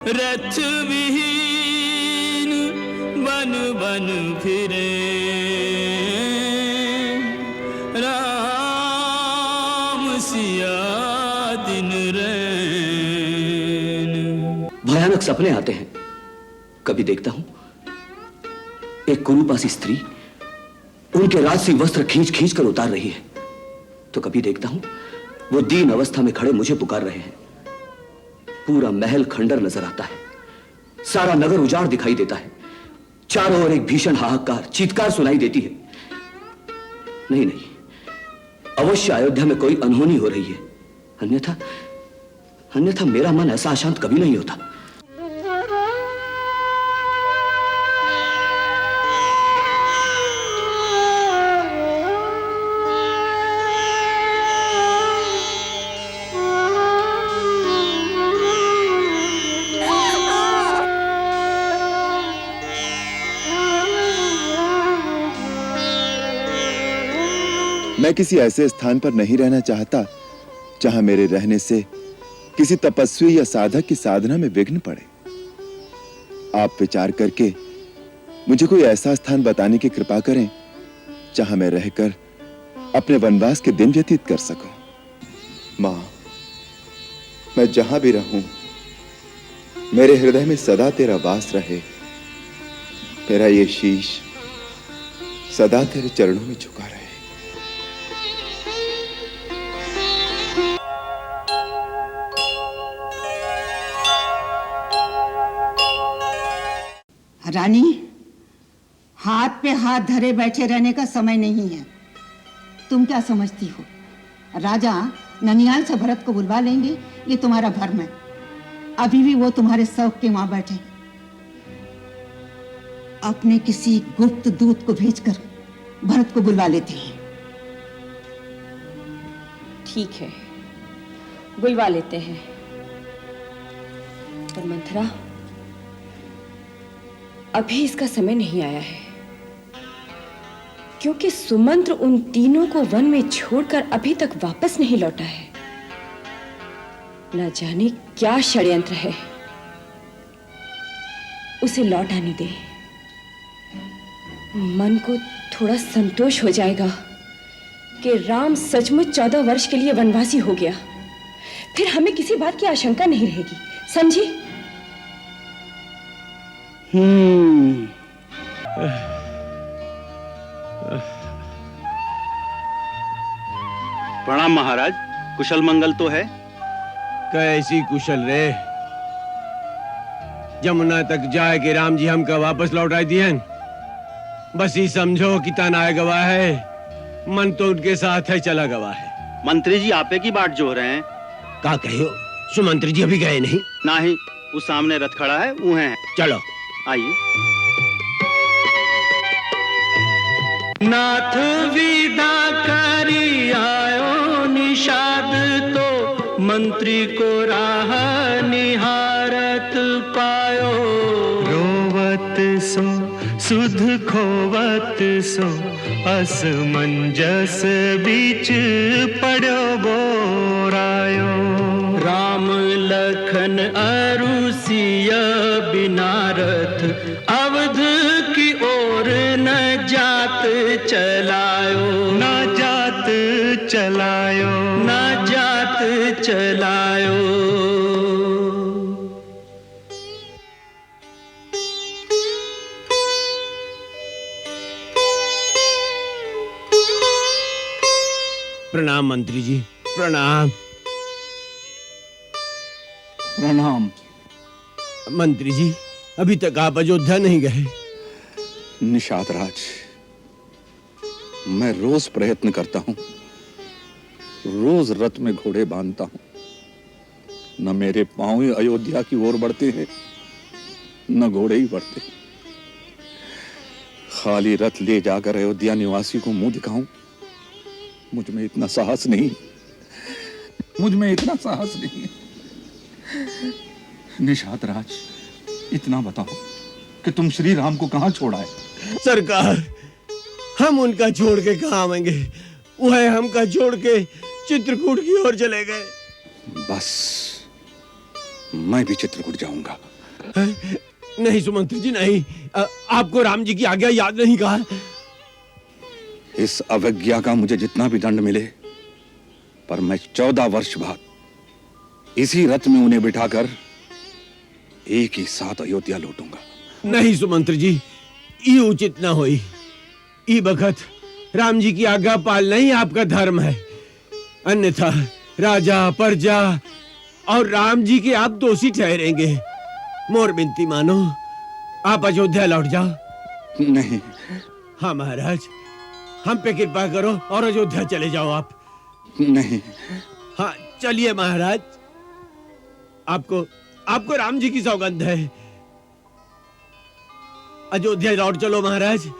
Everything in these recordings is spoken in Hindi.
रथ विहीन बन बन फिरे राम सिया दिन रैन। भयानक सपने आते हैं। कभी देखता हूं एक कुरूपासी स्त्री उनके राजसी वस्त्र खींच खींच कर उतार रही है, तो कभी देखता हूं वो दीन अवस्था में खड़े मुझे पुकार रहे हैं। पूरा महल खंडर नजर आता है, सारा नगर उजाड़ दिखाई देता है, चारों ओर एक भीषण हाहाकार चीत्कार सुनाई देती है। नहीं नहीं, अवश्य अयोध्या में कोई अनहोनी हो रही है, अन्यथा अन्यथा मेरा मन ऐसा अशांत कभी नहीं होता। मैं किसी ऐसे स्थान पर नहीं रहना चाहता जहां मेरे रहने से किसी तपस्वी या साधक की साधना में विघ्न पड़े। आप विचार करके मुझे कोई ऐसा स्थान बताने की कृपा करें जहां मैं रहकर अपने वनवास के दिन व्यतीत कर सकूं। मां, मैं जहां भी रहूं मेरे हृदय में सदा तेरा वास रहे। मेरा ये शीश सदा तेरे चरणों में झुका रहे। रानी, हाथ पे हाथ धरे बैठे रहने का समय नहीं है। तुम क्या समझती हो राजा ननियाल से भरत को बुलवा लेंगे? ये तुम्हारा भ्रम है। अभी भी वो तुम्हारे शौक के वहां बैठे। अपने किसी गुप्त दूत को भेजकर भरत को बुलवा लेते हैं। ठीक है, बुलवा लेते हैं। पर मंथरा, अभी इसका समय नहीं आया है, क्योंकि सुमंत्र उन तीनों को वन में छोड़कर अभी तक वापस नहीं लौटा है। न जाने क्या षड्यंत्र है। उसे लौट आने दे। मन को थोड़ा संतोष हो जाएगा कि राम सचमुच 14 वर्ष के लिए वनवासी हो गया। फिर हमें किसी बात की आशंका नहीं रहेगी, समझी? प्रणाम महाराज, कुशल मंगल तो है? कैसी कुशल रे? जमुना तक जाए कि राम जी हमका वापस लौटा दिए। बस ही समझो कि तनाए गवा है, मन तो उनके साथ है चला गवा है। मंत्री जी आपे की बाट जो रहे हैं। का कहो, सुमंत्री जी अभी गए नहीं? नहीं, उस सामने रथ खड़ा है, वो है। चलो आइए। नाथ विदा करी आयो निषाद तो मंत्री को राह निहारत पायो। रोवत सो सुध खोवत सो असमंजस बीच पड़ो बोरायो। राम लखन अरु सिया बिना रथ अवध की ओर न जात चलायो। न जात चलायो, न जात चलायो। प्रणाम मंत्री जी, प्रणाम। प्रणाम। मंत्री जी, अभी तक आप अयोध्या नहीं गए? निषाद राज, मैं रोज प्रयत्न करता हूं, रोज रथ में घोड़े बांधता हूं, न मेरे पांव ही अयोध्या की ओर बढ़ते हैं, न घोड़े ही बढ़ते। खाली रथ ले जाकर अयोध्या निवासी को मुंह दिखाऊं, मुझ में इतना साहस नहीं, मुझ में इतना साहस नहीं। निषाद राज, इतना बताओ कि तुम श्री राम को कहां छोड़ा है? सरकार, हम उनका छोड़ के कहां आएंगे? वह हमका छोड़ के चित्रकूट की ओर चले गए। बस मैं भी चित्रकूट जाऊंगा। नहीं सुमंत्र जी नहीं, आपको राम जी की आज्ञा याद नहीं कहा। इस अवज्ञा का मुझे जितना भी दंड मिले, पर मैं 14 वर्ष बाद इसी रथ में उन्हें बिठाकर एक ही साथ अयोध्या लौटूंगा। नहीं सुमंत्र जी, ये उचित न होई। ई बखत राम जी की आज्ञा पालना ही आपका धर्म है, अन्यथा राजा प्रजा और राम जी के आप दोषी ठहरेंगे। मोर विनती मानो, आप अयोध्या लौट जाओ। नहीं। हाँ महाराज, हम पे कृपा करो और अयोध्या चले जाओ आप। नहीं। हाँ चलिए महाराज, आपको राम जी की सौगंध है। अयोध्या लौट चलो महाराज,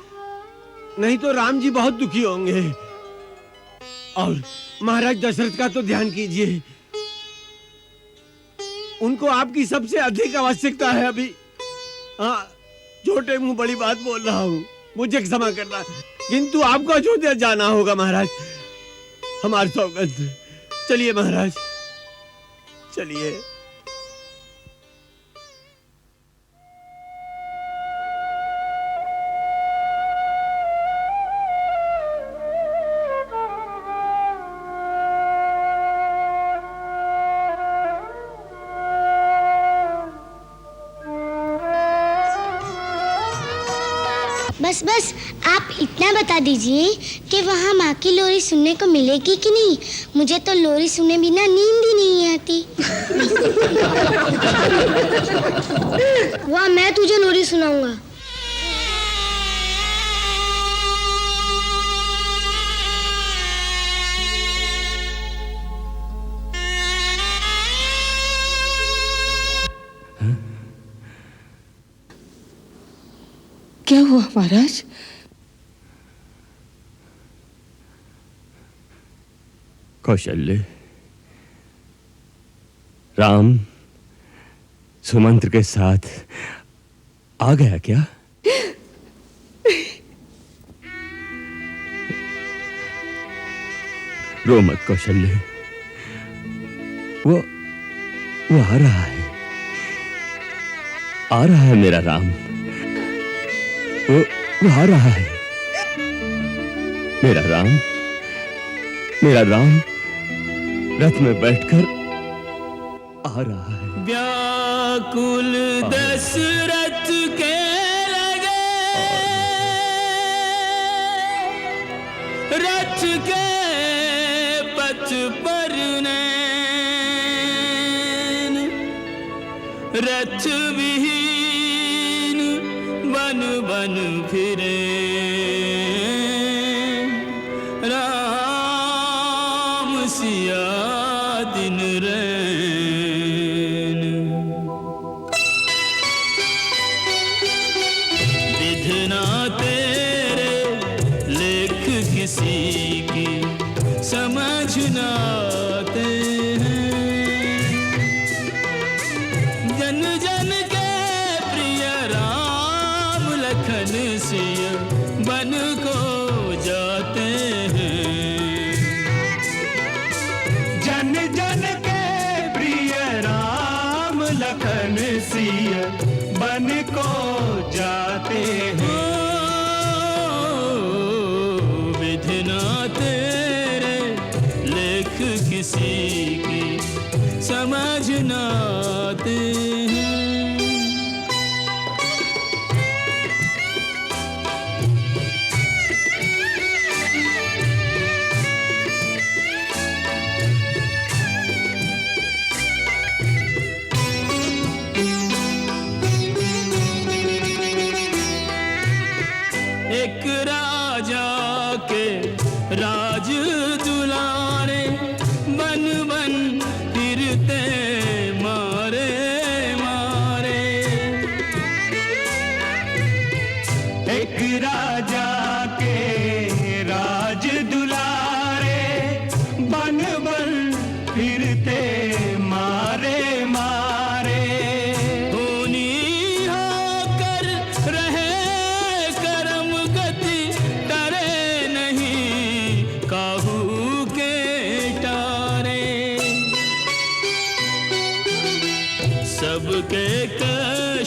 नहीं तो राम जी बहुत दुखी होंगे। और महाराज दशरथ का तो ध्यान कीजिए, उनको आपकी सबसे अधिक आवश्यकता है अभी। हाँ, छोटे मुंह बड़ी बात बोल रहा हूँ, मुझे क्षमा करना, किंतु आपको अयोध्या जाना होगा महाराज, हमारी सौगंध। चलिए महाराज, चलिए। बस बस, आप इतना बता दीजिए कि वहाँ माँ की लोरी सुनने को मिलेगी कि नहीं। मुझे तो लोरी सुने बिना नींद ही नहीं आती। वाह, मैं तुझे लोरी सुनाऊंगा। क्या हुआ महाराज? कौशल्य, राम सुमंत्र के साथ आ गया क्या? रो मत कौशल्य, वो आ रहा है, आ रहा है मेरा राम, वो आ रहा है मेरा राम, मेरा राम रथ में बैठकर आ रहा है। व्याकुल दशरथ के लगे रथ के पथ पर नैन, रथ विहीन बन बन फिरे, राम सिया दिन रैन। विधना तेरे लेख किसी की समझ न आते हैं, जन जन के प्रिय राम लखन सिया बन को जाते हैं, जन जन के प्रिय राम लखन सिया बन को जाते हैं। विधना तेरे लेख किसी की समझ न आते हैं।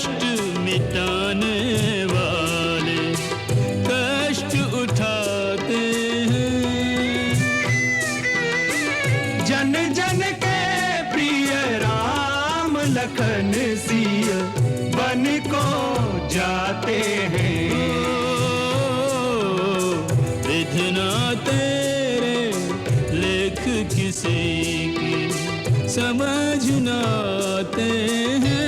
कष्ट मिटाने वाले कष्ट उठाते हैं। जन जन के प्रिय राम लखन सिया बन को जाते हैं। विधना तेरे लेख किसी की समझ न आते हैं।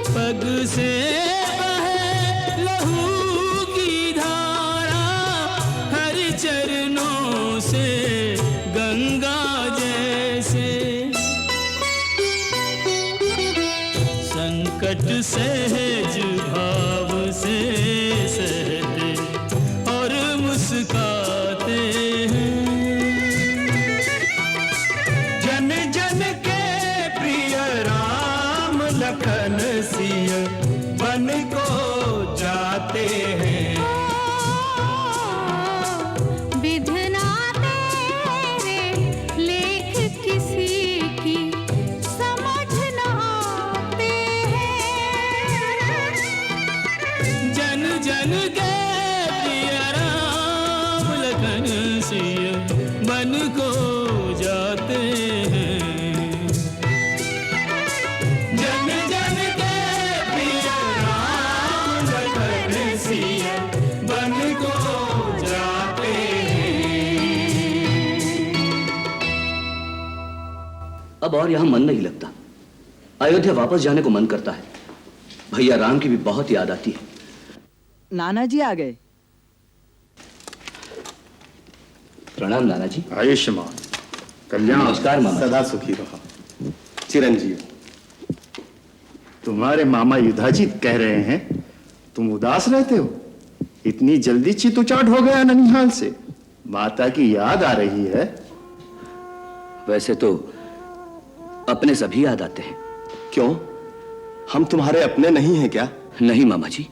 पग से बहे लहू की धारा हर चरणों से गंगा जैसे। संकट सहज भाव से सहते और मुस्काते हैं। जन जन के प्रिय राम लखन सिया बन को जाते हैं। विधना तेरे लेख किसी की समझ न आते हैं। जन जन के प्रिय राम लखन सिया बन को जाते हैं। जन जन के प्रिय राम लखन सिया बन को जाते हैं। अब और यहां मन नहीं लगता। अयोध्या वापस जाने को मन करता है। भैया राम की भी बहुत याद आती है। नाना जी आ गए। प्रणाम नाना जी। आयुष्मान कल्याण नमस्कार मामा। सदा सुखी रहो चिरंजीव। तुम्हारे मामा युधाजीत कह रहे हैं तुम उदास रहते हो। इतनी जल्दी चितुचाट हो गया ननिहाल से। माता की याद आ रही है। वैसे तो अपने सभी याद आते हैं। क्यों, हम तुम्हारे अपने नहीं हैं क्या? नहीं मामा जी,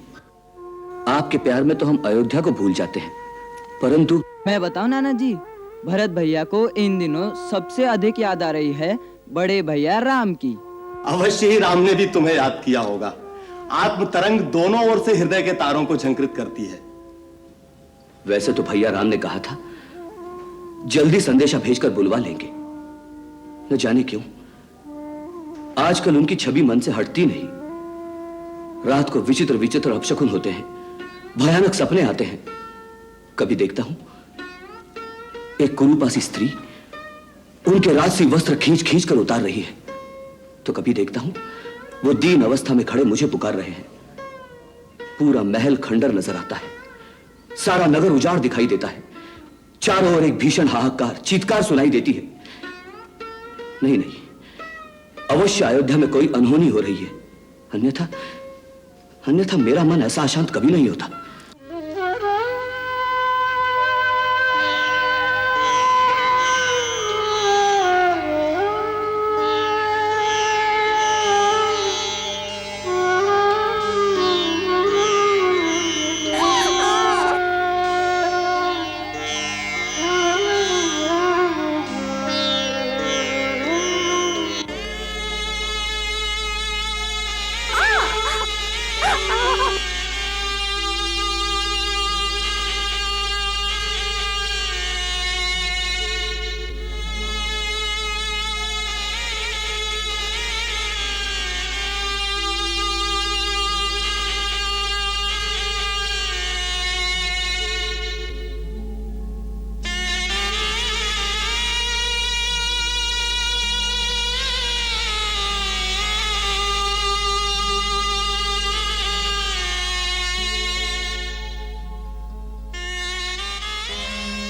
आपके प्यार में तो हम अयोध्या को भूल जाते हैं, परंतु मैं बताऊं नाना जी, भरत भैया को इन दिनों सबसे अधिक याद आ रही है बड़े भैया राम की। अवश्य ही राम ने भी तुम्हें याद किया होगा। आत्म तरंग दोनों ओर से हृदय के तारों को झंकृत करती है। वैसे तो भैया राम ने कहा था जल्दी संदेशा भेजकर बुलवा लेंगे। न जाने क्यों आजकल उनकी छवि मन से हटती नहीं। रात को विचित्र विचित्र अपशकुन होते हैं, भयानक सपने आते हैं। कभी देखता हूं एक कुरूपासी स्त्री उनके राजसी वस्त्र खींच खींच कर उतार रही है, तो कभी देखता हूं वो दीन अवस्था में खड़े मुझे पुकार रहे हैं। पूरा महल खंडर नजर आता है, सारा नगर उजाड़ दिखाई देता है, चारों ओर एक भीषण हाहाकार चीत्कार सुनाई देती है। नहीं नहीं, अवश्य अयोध्या में कोई अनहोनी हो रही है, अन्यथा अन्यथा मेरा मन ऐसा अशांत कभी नहीं होता।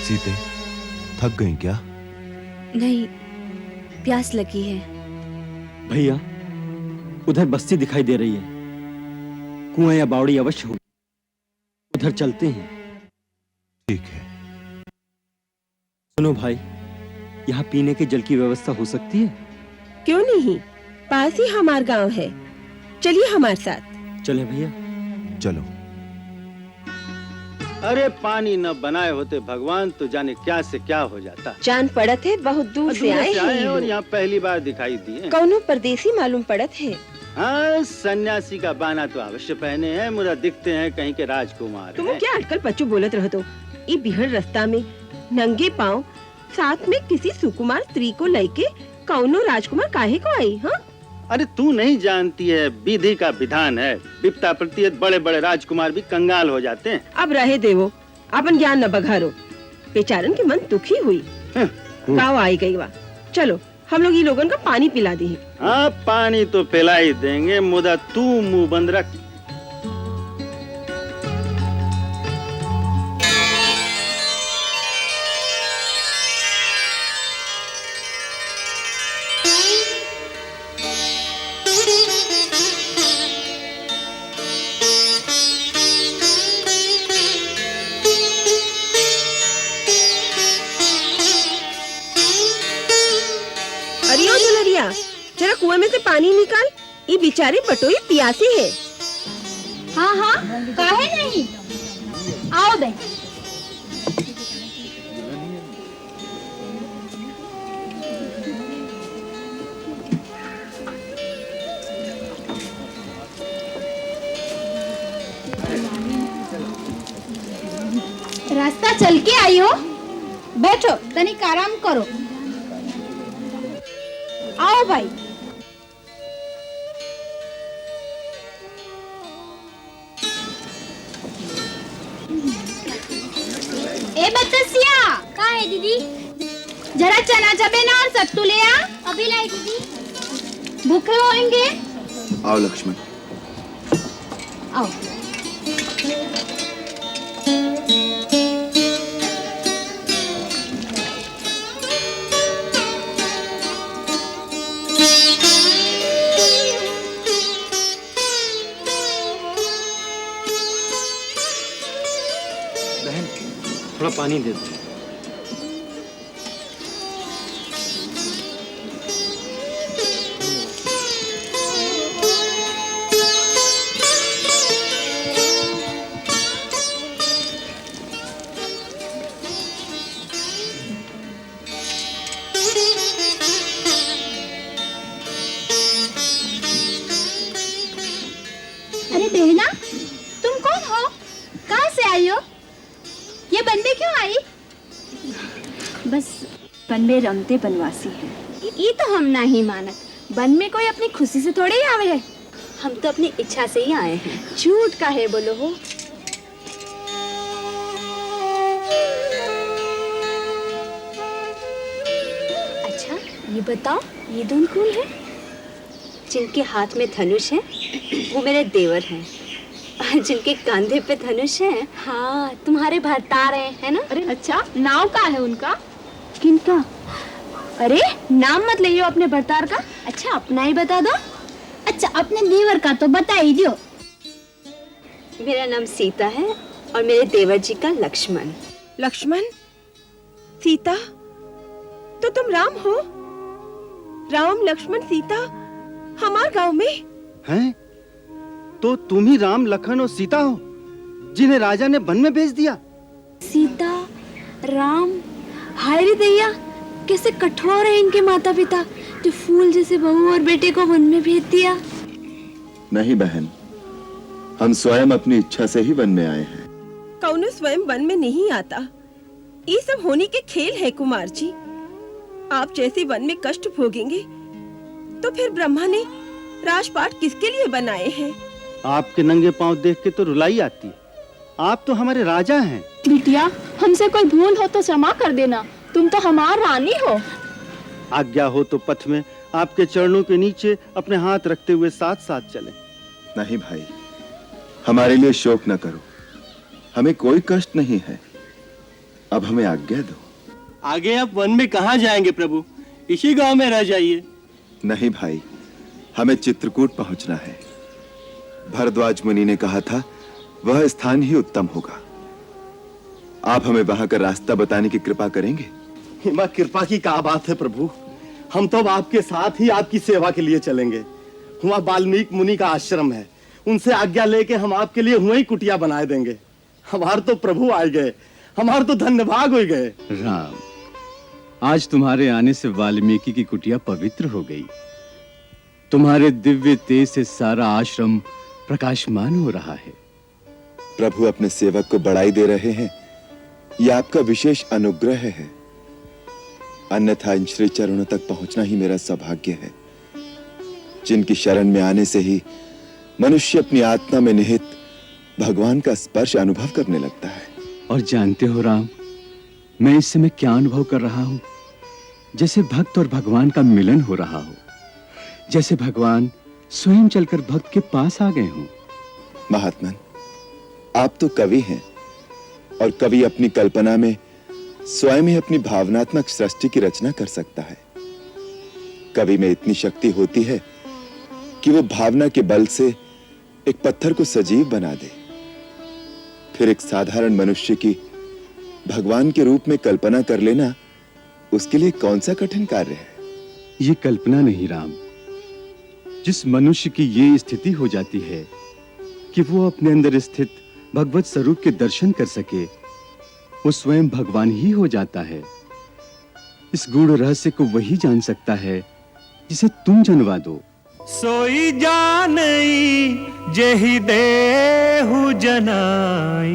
सीते, थक गई क्या? नहीं, प्यास लगी है। भैया, उधर बस्ती दिखाई दे रही है। कुआं या बावड़ी अवश्य होगी, उधर चलते हैं। ठीक है। सुनो भाई, यहाँ पीने के जल की व्यवस्था हो सकती है? क्यों नहीं, पास ही हमारा गांव है। चलिए हमारे साथ। चले भैया। चलो। अरे पानी न बनाए होते भगवान तो जाने क्या से क्या हो जाता। जान पड़त है बहुत दूर से आए हैं और यहाँ पहली बार दिखाई दिए। कौनो परदेसी मालूम पड़त है। हाँ, सन्यासी का बाना तो अवश्य पहने हैं, मुझे दिखते हैं कहीं के राजकुमार तुम हैं। क्या अटकल पच्चू बोलत रहो तो? ये बिहड़ रास्ता में नंगे पाँव साथ में किसी सुकुमार स्त्री को लेके कौनो राजकुमार काहे को आई? हाँ, अरे तू नहीं जानती है, विधि का विधान है। विपता प्रति बड़े बड़े राजकुमार भी कंगाल हो जाते हैं। अब रहे देवो, अपन ज्ञान न बघारो। बेचारन की मन दुखी हुई। गाँव आई गई वा। चलो हम लोग ये लोगन का पानी पिला दी। हाँ, पानी तो पिला ही देंगे, मुदा तू मुंह बंद रख। जरा कुएं में से पानी निकाल, ये बेचारी बटोई प्यासी है। हाँ हाँ, काहे नहीं, आओ बे। रास्ता चल के आई हो, बैठो तनिक आराम करो। आओ भाई। ए बतसिया, कहाँ है दीदी? जरा चना चबेना और सत्तू ले आ। अभी लाई दीदी। भूखे होंगे? आओ लक्ष्मण। आओ। थोड़ा पानी दे दो। अरे बहना, तुम कौन हो? कहाँ से आई हो? ये बंदे क्यों आई? बस वन में रमते बनवासी हैं। ये तो हम नहीं मानत। वन में कोई अपनी खुशी से थोड़े ही आवे है। हम तो अपनी इच्छा से ही आए हैं। झूठ काहे बोलो हो? अच्छा ये बताओ, ये दोनों कौन है? जिनके हाथ में धनुष है वो मेरे देवर हैं, जिनके कंधे पे धनुष है हाँ, तुम्हारे भरतार है ना? अरे अच्छा, नाव का है उनका? किनका? अरे नाम मत ले अपने भरतार का। अच्छा अपना ही बता दो। अच्छा अपने देवर का तो बता ही दो। मेरा नाम सीता है और मेरे देवर जी का लक्ष्मण। लक्ष्मण? सीता? तो तुम राम हो? राम लक्ष्मण सीता हमारे गांव में हैं? तो तुम ही राम लखन और सीता हो जिन्हें राजा ने वन में भेज दिया? सीता, राम, हाय रे दैया, कैसे कठोर है इनके माता पिता जो फूल जैसे बहू और बेटे को वन में भेज दिया। नहीं बहन, हम स्वयं अपनी इच्छा से ही वन में आए हैं। कौनो स्वयं वन में नहीं आता। ये सब होने के खेल है कुमार जी। आप जैसे वन में कष्ट भोगेंगे तो फिर ब्रह्मा ने राजपाट किसके लिए बनाए हैं? आपके नंगे पांव देख के तो रुलाई आती है। आप तो हमारे राजा हैं। बिटिया, हमसे कोई भूल हो तो क्षमा कर देना, तुम तो हमारी रानी हो। आज्ञा हो तो पथ में आपके चरणों के नीचे अपने हाथ रखते हुए साथ साथ चलें। नहीं भाई, हमारे लिए शोक न करो, हमें कोई कष्ट नहीं है। अब हमें आज्ञा दो। आगे आप वन में कहाँ जाएंगे प्रभु? इसी गांव में रह जाइए। नहीं भाई, हमें चित्रकूट पहुंचना है। भरद्वाज मुनि ने कहा था वह स्थान ही उत्तम होगा। आप हमें वहां का रास्ता बताने की कृपा करेंगे? हिमा, कृपा की क्या बात है प्रभु, हम तो अब आपके साथ ही आपकी सेवा के लिए चलेंगे। वहाँ वाल्मीकि मुनि का आश्रम है, उनसे आज्ञा लेके हम आपके लिए वहीं कुटिया बनाए देंगे। हमारे तो प्रभु आ गए, हमारे तो धन्यभाग हो गए। राम, आज तुम्हारे आने से वाल्मीकि की कुटिया पवित्र हो गई। तुम्हारे दिव्य तेज से सारा आश्रम प्रकाशमान हो रहा है। प्रभु अपने सेवक को बढ़ाई दे रहे हैं, यह आपका विशेष अनुग्रह है। अन्यथा इन श्री चरणों तक पहुंचना ही मेरा सौभाग्य है, जिनकी शरण में आने से ही मनुष्य अपनी आत्मा में निहित भगवान का स्पर्श अनुभव करने लगता है। और जानते हो राम, मैं इस समय क्या अनुभव कर रहा हूं? जैसे भक्त और भगवान का मिलन हो रहा हो, जैसे भगवान स्वयं चलकर भक्त के पास आ गए हों। महात्मन, आप तो कवि हैं, और कवि अपनी कल्पना में स्वयं ही अपनी भावनात्मक सृष्टि की रचना कर सकता है। कवि में इतनी शक्ति होती है कि वो भावना के बल से एक पत्थर को सजीव बना दे। फिर एक साधारण मनुष्य की भगवान के रूप में कल्पना कर लेना उसके लिए कौन सा कठिन कार्य है? ये कल्पना नहीं राम, जिस मनुष्य की ये स्थिति हो जाती है कि वो अपने अंदर स्थित भगवत स्वरूप के दर्शन कर सके, वो स्वयं भगवान ही हो जाता है। इस गूढ़ रहस्य को वही जान सकता है जिसे तुम जनवा दो। सोई जानई जेहि देहु जनाई,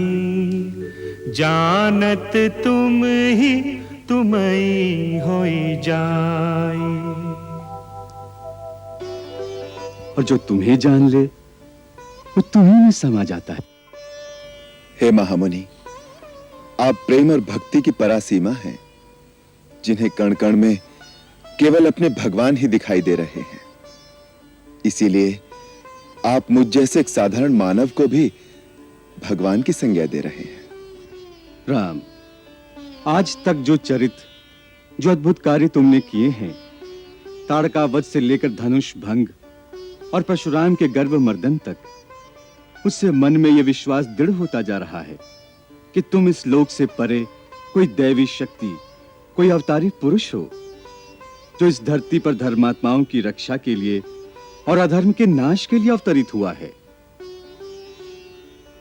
जानत तुम ही तुमई होई जाई। और जो तुम्हें जान ले वो तुम्हीं में समा जाता है। हे महामुनि, आप प्रेम और भक्ति की परासीमा हैं, जिन्हें कण कण में केवल अपने भगवान ही दिखाई दे रहे हैं। इसीलिए आप मुझ जैसे एक साधारण मानव को भी भगवान की संज्ञा दे रहे हैं। राम, आज तक जो चरित्र, जो अद्भुत कार्य तुमने किए हैं, ताड़का वध से लेकर धनुष भंग और परशुराम के गर्भ मर्दन तक, उससे मन में यह विश्वास दृढ़ होता जा रहा है कि तुम इस लोक से परे कोई दैवी शक्ति, कोई अवतारी पुरुष हो, जो इस धरती पर धर्मात्माओं की रक्षा के लिए और अधर्म के नाश के लिए अवतरित हुआ है।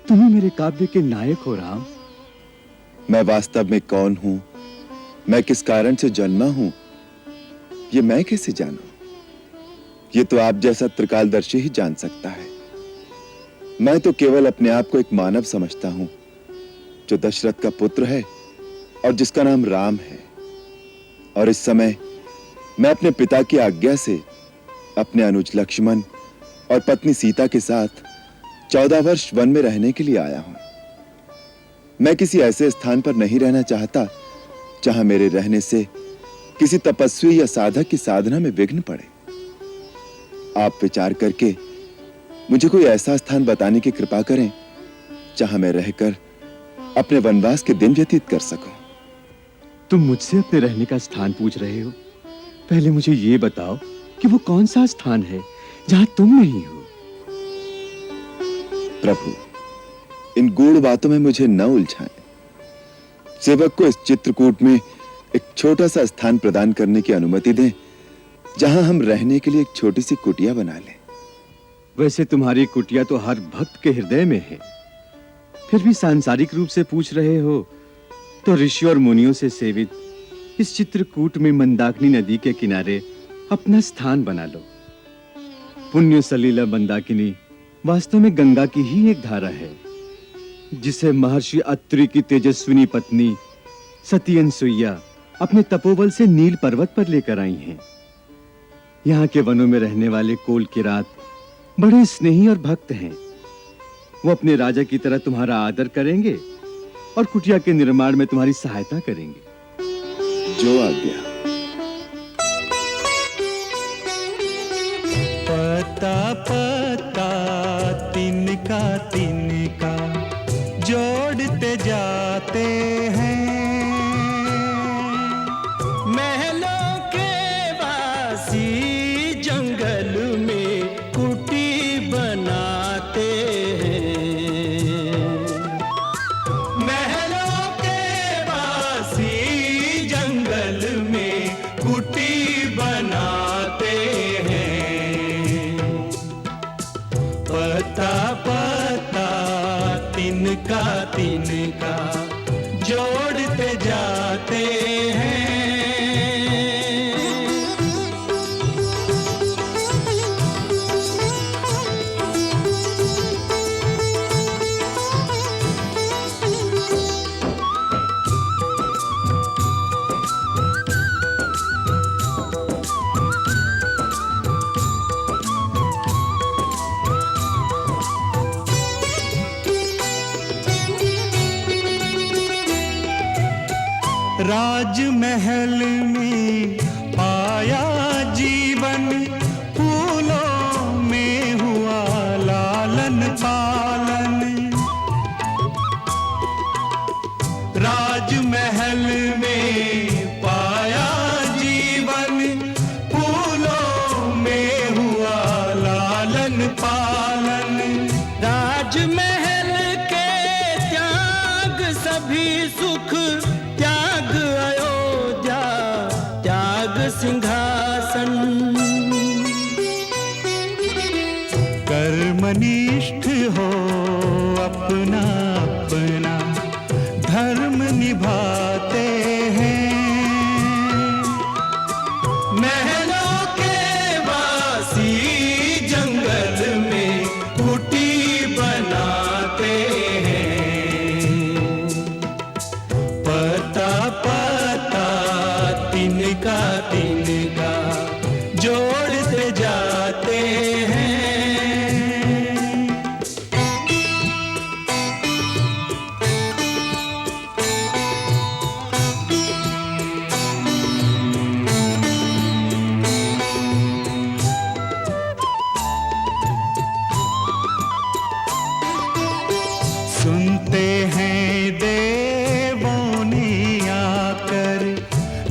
तुम ही मेरे काव्य के नायक हो राम। मैं वास्तव में कौन हूं, मैं किस कारण से जन्मा हूं, ये मैं कैसे जानूं? ये तो आप जैसा त्रिकालदर्शी ही जान सकता है। मैं तो केवल अपने आप को एक मानव समझता हूं, जो दशरथ का पुत्र है और जिसका नाम राम है। और इस समय मैं अपने पिता की आज्ञा से अपने अनुज लक्ष्मण और पत्नी सीता के साथ 14 वर्ष वन में रहने के लिए आया हूं। मैं किसी ऐसे स्थान पर नहीं रहना चाहता जहां मेरे रहने से किसी तपस्वी या साधक की साधना में विघ्न पड़े। आप विचार करके मुझे कोई ऐसा स्थान बताने की कृपा करें जहां मैं रहकर अपने वनवास के दिन व्यतीत कर सकूं। तुम मुझसे अपने रहने का स्थान पूछ रहे हो? पहले मुझे ये बताओ कि वो कौन सा स्थान है जहां तुम नहीं हो। प्रभु, इन गूढ़ बातों में मुझे न उलझाएं। सेवक को इस चित्रकूट में एक छोटा सा स्थान प्रदान करने की अनुमति दें, जहां हम रहने के लिए एक छोटी सी कुटिया बना लें। वैसे तुम्हारी कुटिया तो हर भक्त के हृदय में है, फिर भी सांसारिक रूप से पूछ रहे हो तो ऋषि और मुनियों से सेवित इस चित्रकूट में मंदाकिनी नदी के किनारे अपना स्थान बना लो। पुण्य सलीला मंदाकिनी वास्तव में गंगा की ही एक धारा है, जिसे महर्षि अत्रि की तेजस्विनी पत्नी सती अनसुईया अपने तपोबल से नील पर्वत पर लेकर आई हैं। यहाँ के वनों में रहने वाले कोल किरात बड़े स्नेही और भक्त हैं। वो अपने राजा की तरह तुम्हारा आदर करेंगे और कुटिया के निर्माण में तुम्हारी सहायता करेंगे। जो आज्ञा। पता पता तिनका तिनका जोड़ते जाते हैं, तिनका तिनका जोड़ते जाते हैं। राजमहल में पाया जीवन, फूलों में हुआ लालन पालन। राजमहल में पाया जीवन, फूलों में हुआ लालन पालन। राजमहल के त्याग सभी सुख, त्याग अयोध्या, त्याग सिंहासन। कर्मनिष्ठ हो अपना अपना धर्म निभाते हैं। महलों के वासी जंगल में कुटी बनाते हैं। पता पता तिनका तिनका जोड़ते जाते हैं। सुनते हैं देवों ने आकर,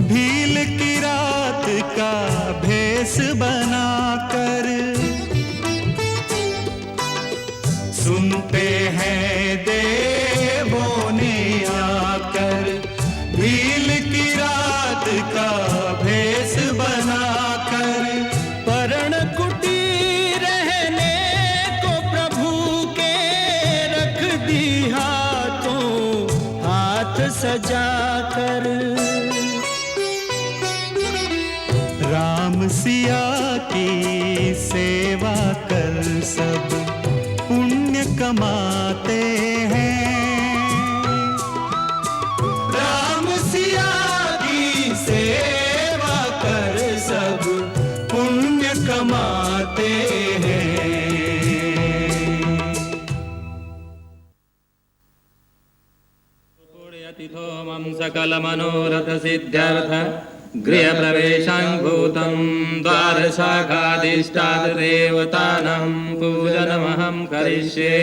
भील की रात का भेष बनाकर। सुनते हैं देवों ने आकर, भील की रात का भेष बनाकर। परण कुटी रहने को प्रभु के रख दी हाथों हाथ सजाकर। राम सिया की सेवा कर सब पुण्य कमाते हैं। राम सिया की सेवा कर सब पुण्य कमाते हैं। सकल मनोरथ सिद्ध्यर्थ गृह प्रवेशांगभूतं द्वारशाखाधिष्ठात् देवतानां पूजनमहं करिष्ये।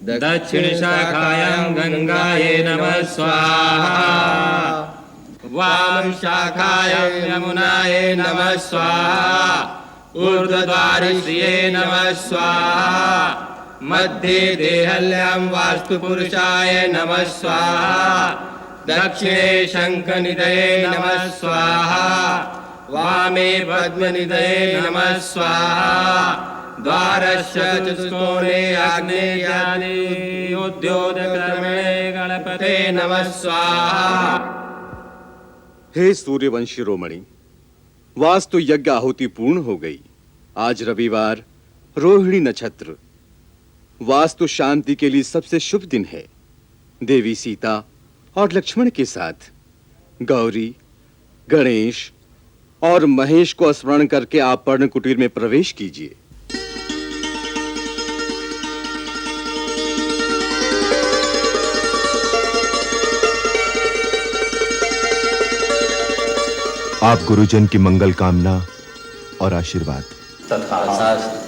दक्षिण शाखायां गंगायै नमः स्वाहा, वाम शाखायां यमुनायै नमः स्वाहा, ऊर्ध्वद्वारिश्रिये नमः स्वाहा, मध्ये देहल्यां वास्तुपुरुषाय नमः स्वाहा, दक्षिणे शंखनिधये नमः स्वाहा, वामे पद्मनिधये नमः स्वाहा, द्वारस्य चतुष्कोणे आग्नेयानि उद्योतक्रमणे गणपते नमः स्वाहा। हे सूर्यवंशी शिरोमणि, वास्तु यज्ञ आहुति पूर्ण हो गई। आज रविवार रोहिणी नक्षत्र, वास्तु शांति के लिए सबसे शुभ दिन है। देवी सीता और लक्ष्मण के साथ गौरी, गणेश और महेश को स्मरण करके आप पर्ण कुटीर में प्रवेश कीजिए। आप गुरुजन की मंगल कामना और आशीर्वाद। तथास्तु।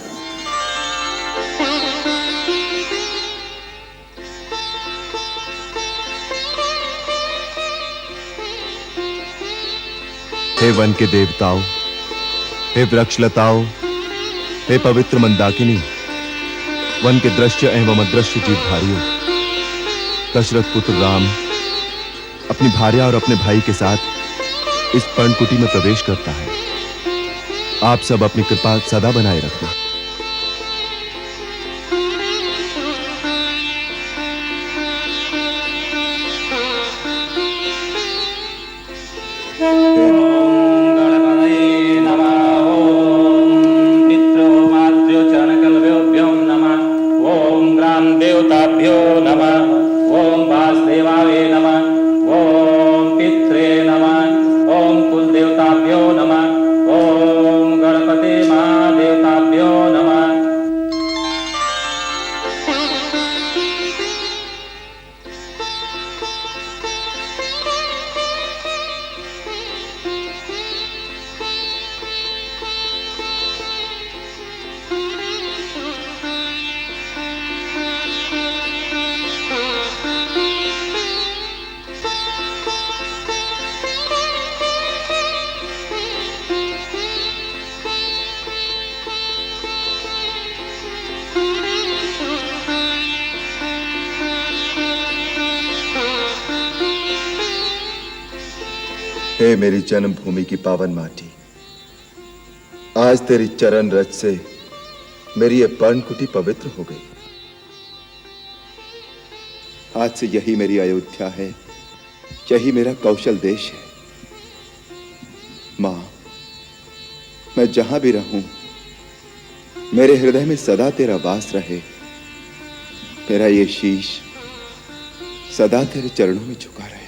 हे वन के देवताओं, हे वृक्षलताओं, हे पवित्र मंदाकिनी, वन के दृश्य एवं अदृश्य जीवधारियों, दशरथ पुत्र राम अपनी भार्या और अपने भाई के साथ इस पर्णकुटी में प्रवेश करता है। आप सब अपनी कृपा सदा बनाए रखना। हे मेरी जन्मभूमि की पावन माटी, आज तेरी चरण रज से मेरी ये पर्णकुटी पवित्र हो गई। आज से यही मेरी अयोध्या है, यही मेरा कौशल देश है। मां, मैं जहां भी रहूं, मेरे हृदय में सदा तेरा वास रहे। मेरा ये शीश सदा तेरे चरणों में झुका रहे।